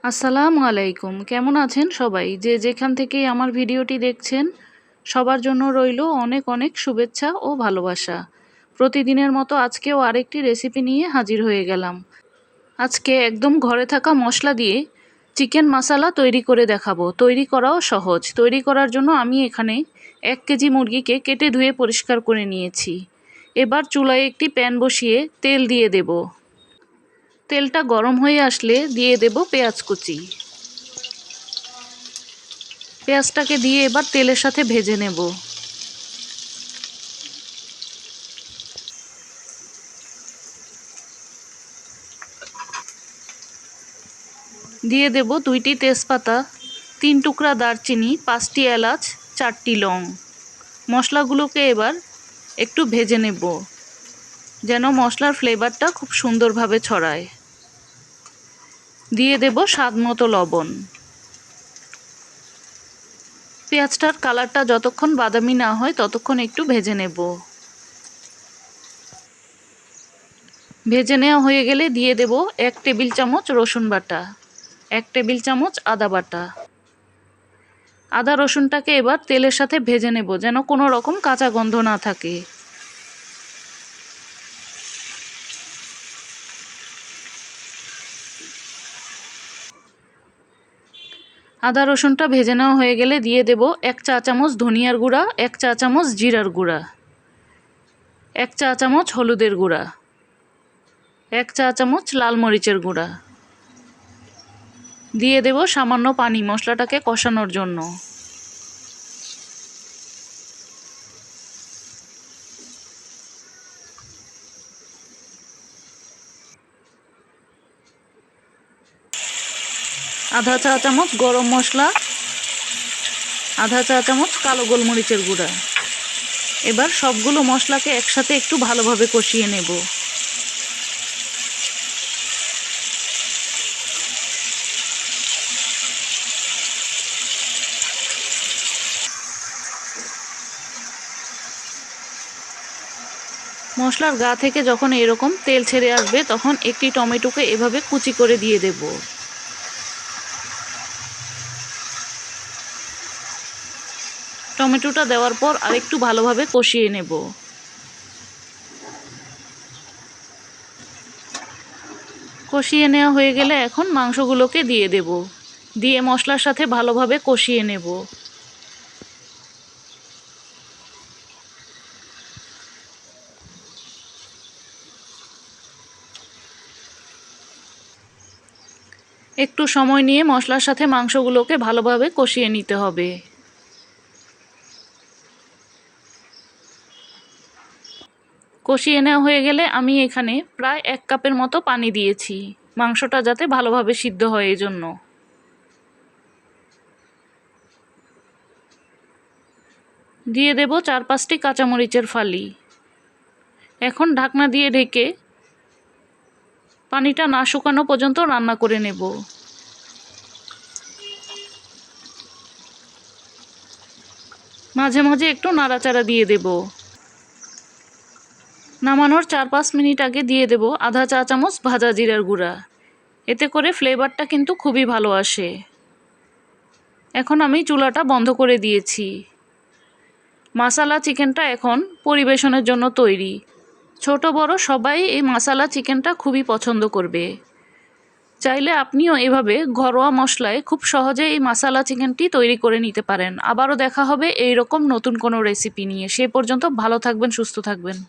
আসসালামু আলাইকুম। কেমন আছেন সবাই? যে যেখান থেকেই আমার ভিডিওটি দেখছেন, সবার জন্য রইলো অনেক অনেক শুভেচ্ছা ও ভালোবাসা। প্রতিদিনের মতো আজকেও আরেকটি রেসিপি নিয়ে হাজির হয়ে গেলাম। আজকে একদম ঘরে থাকা মশলা দিয়ে চিকেন মাসালা তৈরি করে দেখাবো। তৈরি করাও সহজ। তৈরি করার জন্য আমি এখানে 1 কেজি মুরগিকে কেটে ধুয়ে পরিষ্কার করে নিয়েছি। এবার চুলায় একটি প্যান বসিয়ে তেল দিয়ে দেব। তেলটা গরম হয়ে আসলে দিয়ে দেব পেঁয়াজ কুচি। পেঁয়াজটাকে দিয়ে এবার তেলের সাথে ভেজে নেব। দিয়ে দেব 2টি তেজপাতা, 3 টুকরা দারচিনি, 5টি এলাচ, 4টি লং। মশলাগুলোকে এবার একটু ভেজে নেব যেন মশলার ফ্লেভারটা খুব সুন্দরভাবে ছড়ায়। দিয়ে দেব স্বাদমতো লবণ। পেঁয়াজটার কালারটা যতক্ষণ বাদামি না হয় ততক্ষণ একটু ভেজে নেব। ভেজে নেওয়া হয়ে গেলে দিয়ে দেব 1 টেবিল চামচ রসুন বাটা, 1 টেবিল চামচ আদা বাটা। আদা রসুনটাকে এবার তেলের সাথে ভেজে নেব যেন কোনো রকম কাঁচা গন্ধ না থাকে। আদা রসুনটা ভেজে নেওয়া হয়ে গেলে দিয়ে দেব 1 চা চামচ ধনিয়ার গুঁড়া, 1 চা চামচ জিরার গুঁড়া, 1 চা চামচ হলুদের গুঁড়া, 1 চা চামচ লাল মরিচের গুঁড়া। দিয়ে দেব সামান্য পানি মশলাটাকে কষানোর জন্য। আধা চা চামচ গরম মশলা, আধা চা চামচ কালো গোলমরিচের গুঁড়া। এবার সবগুলো মশলাকে একসাথে একটু ভালোভাবে কষিয়ে নেব। মশলার গা থেকে যখন এরকম তেল ছেড়ে আসবে তখন একটি টমেটোকে এভাবে কুচি করে দিয়ে দেব। টমেটোটা দেওয়ার পর আরেকটু ভালোভাবে কষিয়ে নেব। কষিয়ে নেওয়া হয়ে গেলে এখন মাংসগুলোকে দিয়ে দেব। দিয়ে মশলার সাথে ভালোভাবে কষিয়ে নেব। একটু সময় নিয়ে মশলার সাথে মাংসগুলোকে ভালোভাবে কষিয়ে নিতে হবে। কষিয়ে নেওয়া হয়ে গেলে আমি এখানে প্রায় 1 কাপের মতো পানি দিয়েছি মাংসটা যাতে ভালোভাবে সিদ্ধ হয় এই জন্য। দিয়ে দেব 4-5টি কাঁচামরিচের ফালি। এখন ঢাকনা দিয়ে ঢেকে পানিটা না শুকানো পর্যন্ত রান্না করে নেব। মাঝে মাঝে একটু নাড়াচাড়া দিয়ে দেব। নামানোর 4-5 মিনিট আগে দিয়ে দেব আধা চা চামচ ভাজা জিরার গুঁড়া। এতে করে ফ্লেভারটা কিন্তু খুবই ভালো আসে। এখন আমি চুলাটা বন্ধ করে দিয়েছি। মাসালা চিকেনটা এখন পরিবেশনের জন্য তৈরি। ছোট বড় সবাই এই মাসালা চিকেনটা খুবই পছন্দ করবে। চাইলে আপনিও এভাবে ঘরোয়া মশলায় খুব সহজে এই মাসালা চিকেনটি তৈরি করে নিতে পারেন। আবারও দেখা হবে এইরকম নতুন কোনো রেসিপি নিয়ে। সে পর্যন্ত ভালো থাকবেন, সুস্থ থাকবেন।